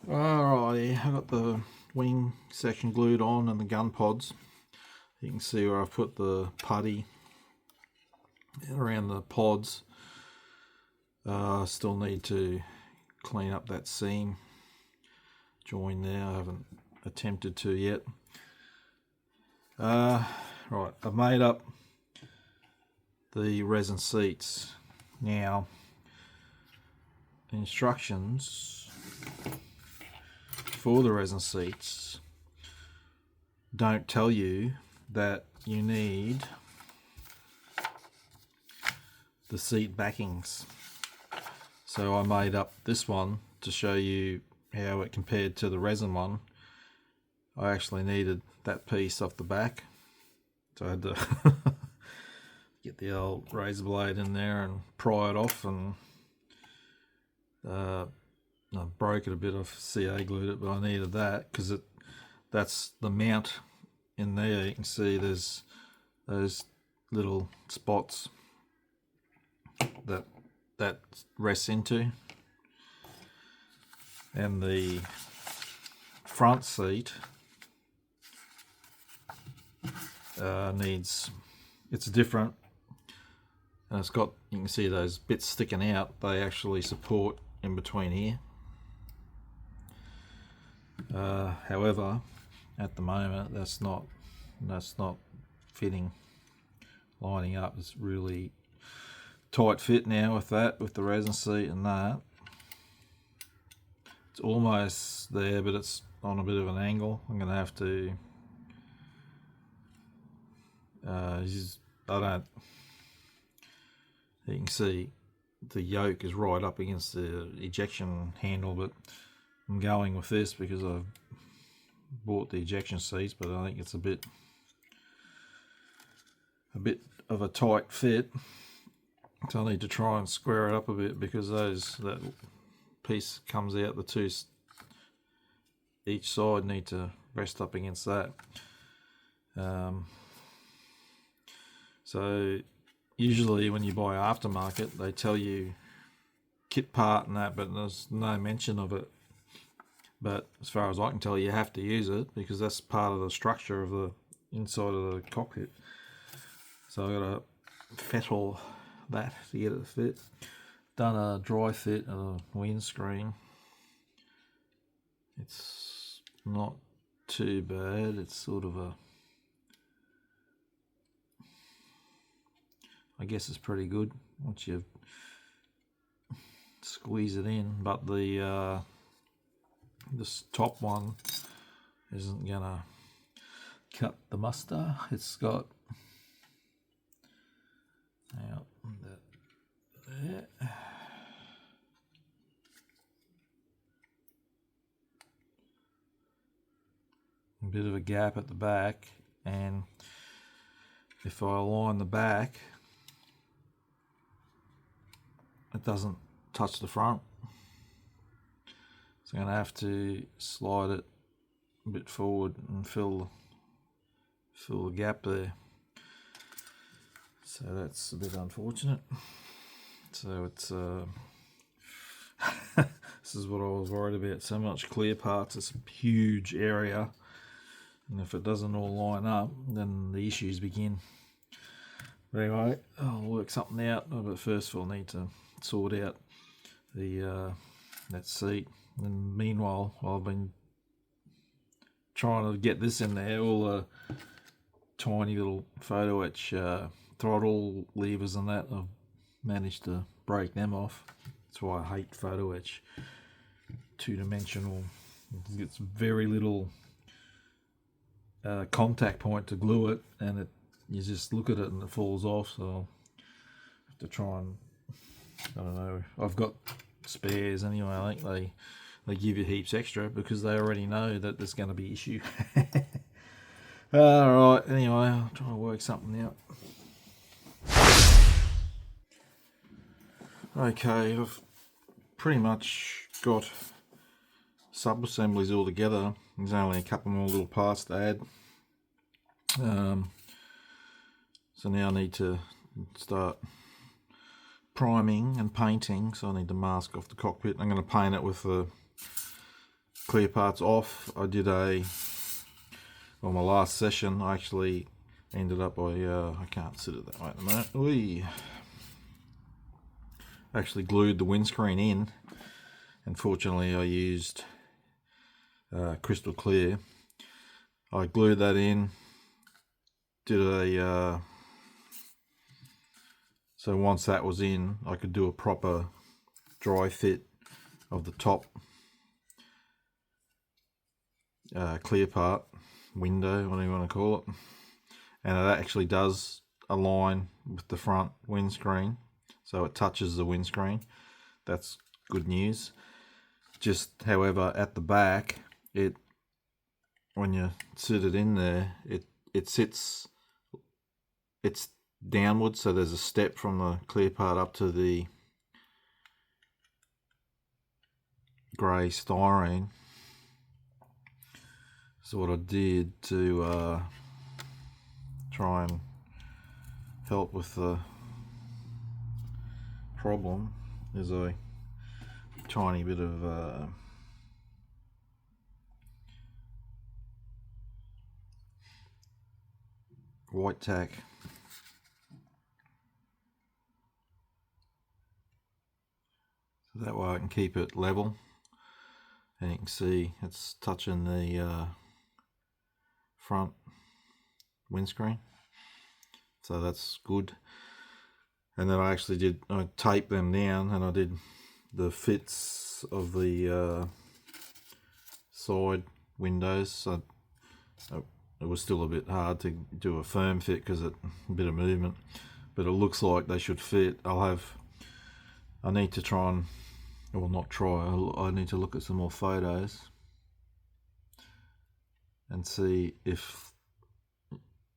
Alrighty, I've got the wing section glued on and the gun pods. You can see where I've put the putty around the pods. Still need to clean up that seam join there. I haven't attempted to yet. Right, I've made up the resin seats. Now, the instructions for the resin seats don't tell you that you need the seat backings. So I made up this one to show you how it compared to the resin one. I actually needed that piece off the back, so I had to get the old razor blade in there and pry it off, and I broke it a bit. I've CA glued it, but I needed that because that's the mount in there. You can see there's those little spots that rests into, and the front seat it's different, and it's got, you can see those bits sticking out. They actually support in between here. However, at the moment that's not fitting, lining up. It's really tight fit now with the resin seat and that. It's almost there, but it's on a bit of an angle. I'm gonna have to you can see the yoke is right up against the ejection handle, but I'm going with this because I've bought the ejection seats, but I think it's a bit of a tight fit, so I need to try and square it up a bit, because that piece comes out, the two each side need to rest up against that. So usually when you buy aftermarket, they tell you kit part and that, but there's no mention of it. But as far as I can tell, you have to use it because that's part of the structure of the inside of the cockpit. So I got to fettle that to get it to fit. Done a dry fit of the windscreen. It's not too bad. It's sort of I guess it's pretty good once you squeeze it in, but this top one isn't gonna cut the muster. It's got there. A bit of a gap at the back, and if I align the back, it doesn't touch the front, so I'm going to have to slide it a bit forward and fill the gap there. So that's a bit unfortunate. So it's this is what I was worried about. So much clear parts. It's a huge area, and if it doesn't all line up, then the issues begin. But anyway, I'll work something out. But first we'll need to sort out the that seat. And meanwhile, I've been trying to get this in there. All the tiny little photo etch throttle levers and that, I've managed to break them off. That's why I hate photo etch. Two-dimensional. It's very little contact point to glue it, and you just look at it and it falls off. So I'll have to try and, I don't know, I've got spares anyway. I think they give you heaps extra because they already know that there's going to be issue. Alright, anyway, I'll try to work something out. Okay, I've pretty much got sub-assemblies all together. There's only a couple more little parts to add. So now I need to start priming and painting, so I need to mask off the cockpit. I'm going to paint it with the clear parts off. I did my last session, I actually ended up I can't sit it that way at the moment. We actually glued the windscreen in, and fortunately I used crystal clear. I glued that in, did so once that was in, I could do a proper dry fit of the top clear part, window, whatever you want to call it, and it actually does align with the front windscreen, so it touches the windscreen. That's good news. Just however, at the back, when you sit it in there, it's downwards, so there's a step from the clear part up to the grey styrene. So what I did to try and help with the problem is a tiny bit of white tack. So that way I can keep it level, and you can see it's touching the front windscreen, so that's good. And then I taped them down, and I did the fits of the side windows. So it was still a bit hard to do a firm fit because a bit of movement, but it looks like they should fit. I need to try and, well, not try, I need to look at some more photos and see if,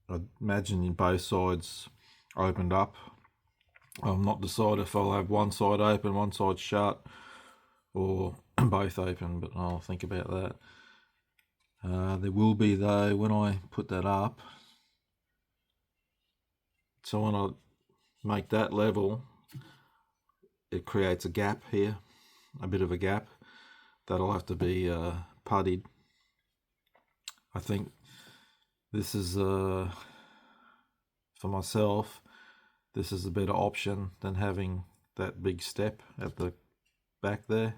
I imagine both sides opened up. I'm not decided if I'll have one side open, one side shut, or both open, but I'll think about that. There will be, though, when I put that up, so when I make that level, it creates a gap here, a bit of a gap that'll have to be puttied. I think this is for myself, this is a better option than having that big step at the back there,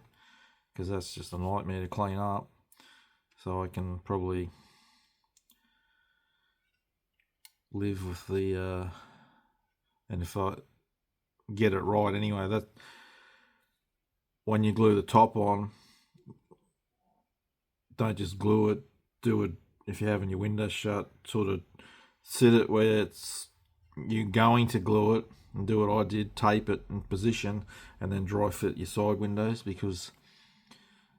because that's just a nightmare to clean up. So I can probably live with the and if I get it right anyway, that when you glue the top on, don't just glue it, do it if you're having your windows shut, sort of sit it where you're going to glue it, and do what I did, tape it in position, and then dry fit your side windows, because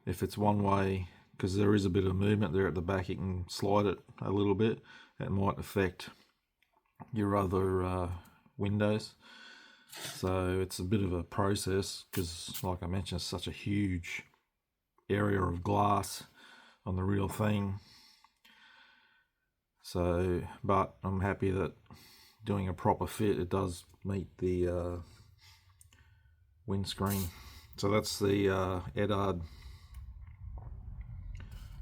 if it's one way, because there is a bit of movement there at the back, you can slide it a little bit, it might affect your other windows. So it's a bit of a process, because like I mentioned, it's such a huge area of glass on the real thing. So, but I'm happy that doing a proper fit, it does meet the windscreen. So that's the Edard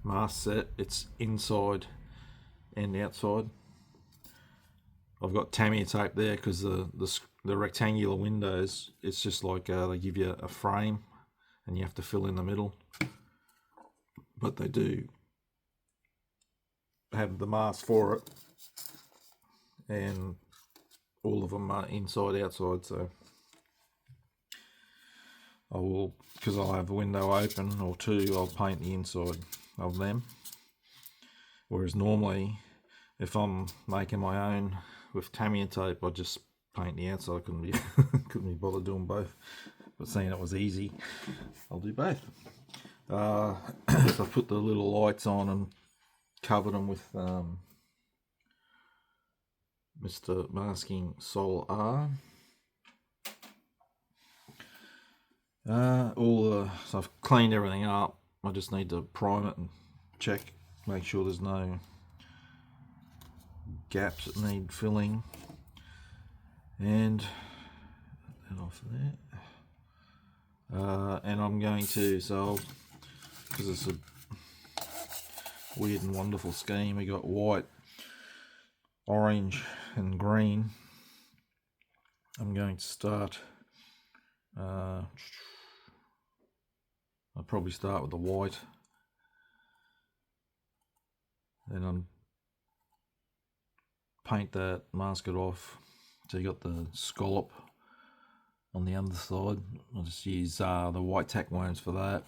mask set. It's inside and outside. I've got Tamiya tape there because the rectangular windows, it's just like they give you a frame and you have to fill in the middle, but they do have the mask for it, and all of them are inside outside. So I will, because I'll have a window open or two, I'll paint the inside of them, whereas normally if I'm making my own with Tamiya tape, I just paint the outside. I couldn't be bothered doing both, but seeing it was easy, I'll do both. So I put the little lights on and covered them with Mr. Masking Sol R. So I've cleaned everything up. I just need to prime it and check, make sure there's no gaps that need filling, and that off there. And I'm going to, so because it's weird and wonderful scheme. We got white, orange and green. I'm going to start, I'll probably start with the white, then I'll paint that, mask it off. So you got the scallop on the underside. I'll just use the white tack worms for that.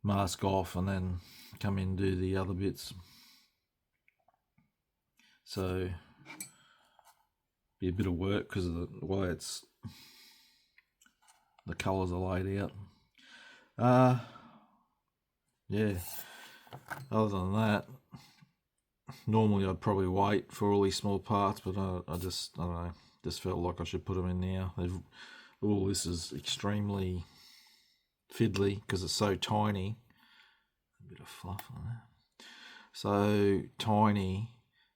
Mask off and then come in and do the other bits. So be a bit of work because of the way the colours are laid out. Yeah, other than that, normally I'd probably wait for all these small parts, but I don't know, just felt like I should put them in now. All this is extremely fiddly because it's so tiny. A bit of fluff on that. So tiny,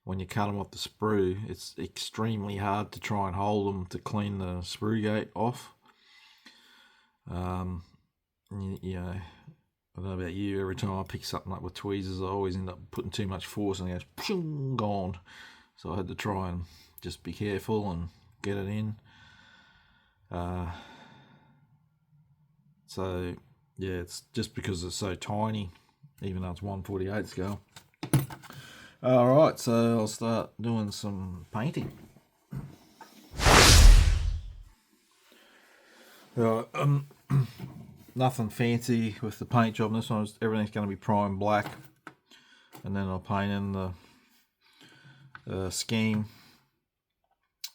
when you cut them off the sprue, it's extremely hard to try and hold them to clean the sprue gate off. You know, I don't know about you, every time I pick something up with tweezers, I always end up putting too much force and it goes pshing, gone. So I had to try and just be careful and get it in. So yeah, it's just because it's so tiny, even though it's 1/48 scale. Alright, so I'll start doing some painting. Right, nothing fancy with the paint job. This one, everything's going to be prime black, and then I'll paint in the scheme.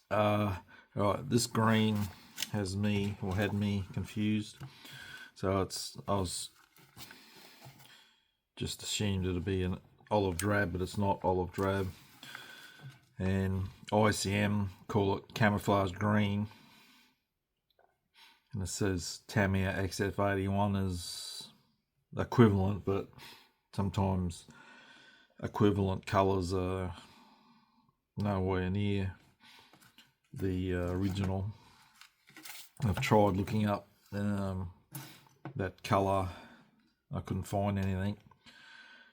Right, this green had me confused. So I was just assumed it'd be an olive drab, but it's not olive drab. And ICM call it camouflage green. And it says Tamiya XF81 is equivalent, but sometimes equivalent colours are nowhere near the original. I've tried looking up that colour, I couldn't find anything.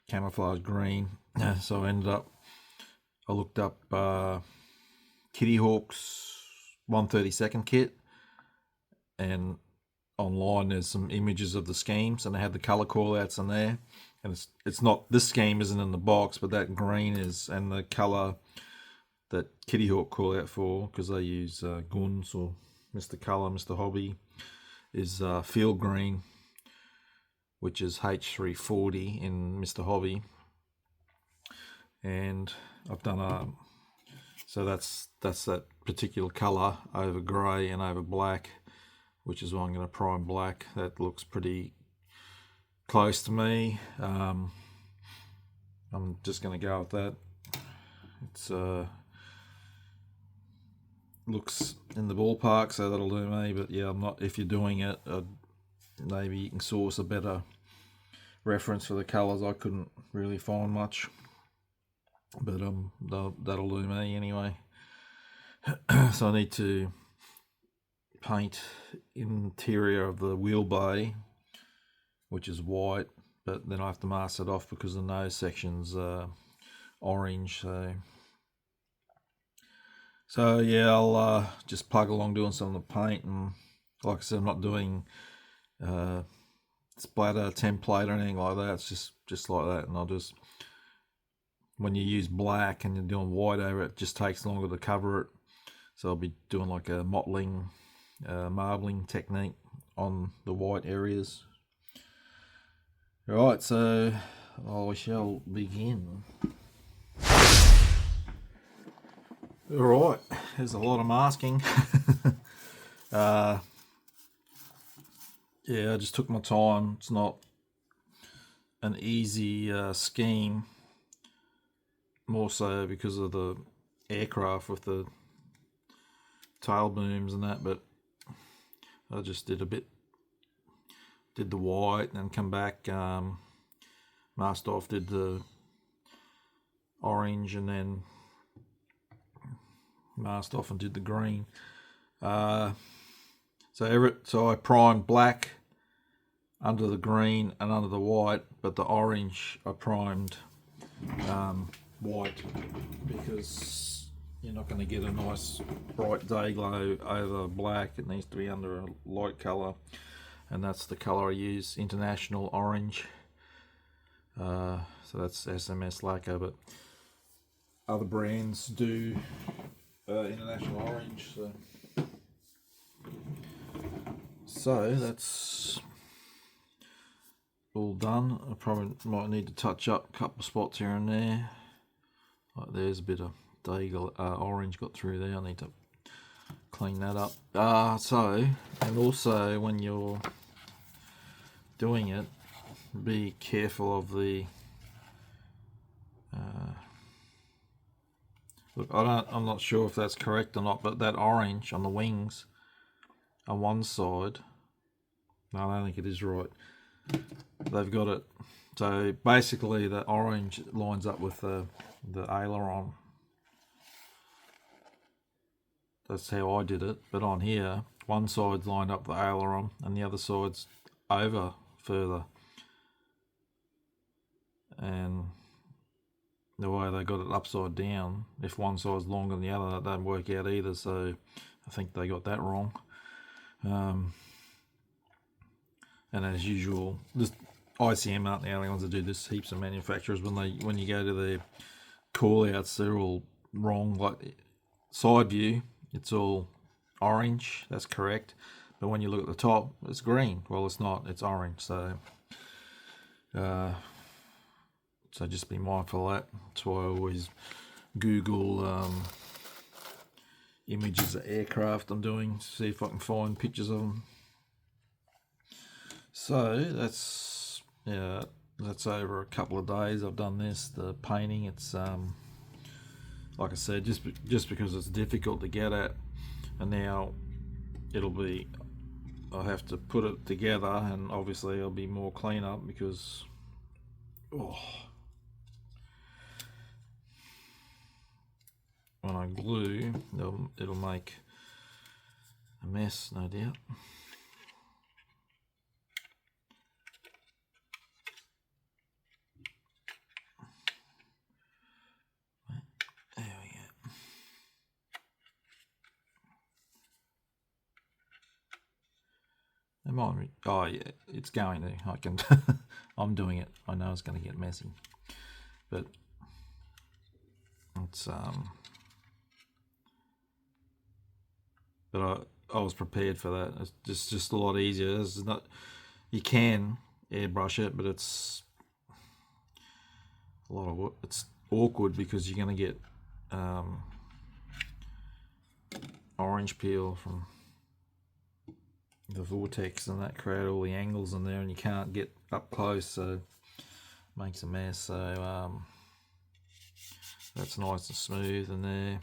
Camouflage green, so I looked up Kitty Hawk's 1/32 kit, and online there's some images of the schemes and they had the colour callouts in there, and it's not, this scheme isn't in the box, but that green is, and the colour that Kitty Hawk call out for, because they use Guns or Mr. Colour, Mr. Hobby, is field green, which is H340 in Mr. Hobby. And I've done so that's that particular colour over grey and over black, which is why I'm going to prime black. That looks pretty close to me. I'm just going to go with that. It's looks in the ballpark, so that'll do me. But yeah, I'm not. If you're doing it, maybe you can source a better reference for the colours. I couldn't really find much, but that'll do me anyway. So I need to paint interior of the wheel bay, which is white, but then I have to mask it off because the nose section's orange. So yeah, I'll just plug along doing some of the paint, and like I said, I'm not doing splatter template or anything like that. It's just like that, and I'll just, when you use black and you're doing white over it, just takes longer to cover it. So I'll be doing like a mottling, marbling technique on the white areas. Right, so I shall begin. Alright, there's a lot of masking. Yeah, I just took my time. It's not an easy scheme, more so because of the aircraft with the tail booms and that, but I just did the white and then come back, masked off, did the orange, and then masked off and did the green. So I primed black under the green and under the white, but the orange I primed white, because you're not going to get a nice bright day glow over black. It needs to be under a light colour, and that's the colour I use, International Orange. So that's SMS lacquer, but other brands do International Orange. So that's all done. I probably might need to touch up a couple of spots here and there. Like there's a bit of orange got through there. I need to clean that up. And also when you're doing it, be careful of the look, I'm not sure if that's correct or not, but that orange on the wings on one side, no, I don't think it is right. They've got it, so basically the orange lines up with the aileron. That's how I did it, but on here, one side's lined up the aileron and the other side's over further. And the way they got it upside down, if one side's longer than the other, that don't work out either, so I think they got that wrong. And as usual, this ICM aren't the only ones that do this. Heaps of manufacturers, when you go to their call outs, they're all wrong. Like side view, it's all orange, that's correct, but when you look at the top, it's green. Well, it's not, it's orange. So just be mindful of that. That's why I always Google images of aircraft I'm doing, see if I can find pictures of them. So that's over a couple of days. I've done this, the painting. It's like I said, just because it's difficult to get at, and now I'll have to put it together, and obviously it'll be more cleanup because when I glue, it'll make a mess, no doubt. There we go. It might, oh yeah, it's going to. I can. I'm doing it. I know it's going to get messy, but it's But I was prepared for that. It's just a lot easier. It's not, you can airbrush it, but it's a lot of it's awkward because you're going to get orange peel from the vortex, and that create all the angles in there, and you can't get up close, so it makes a mess. So that's nice and smooth in there.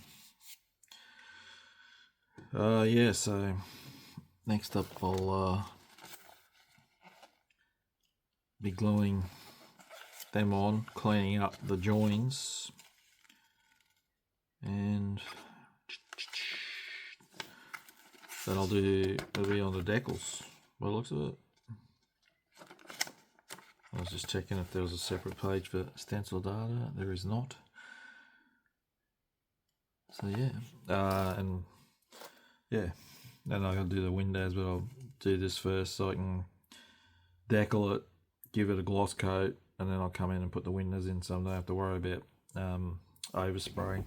Yeah, so next up I'll be gluing them on, cleaning up the joins, and then it'll be on the decals by the looks of it. I was just checking if there was a separate page for stencil data. There is not. So yeah, and yeah, then I gotta do the windows, but I'll do this first so I can decal it, give it a gloss coat, and then I'll come in and put the windows in, so I don't have to worry about overspray.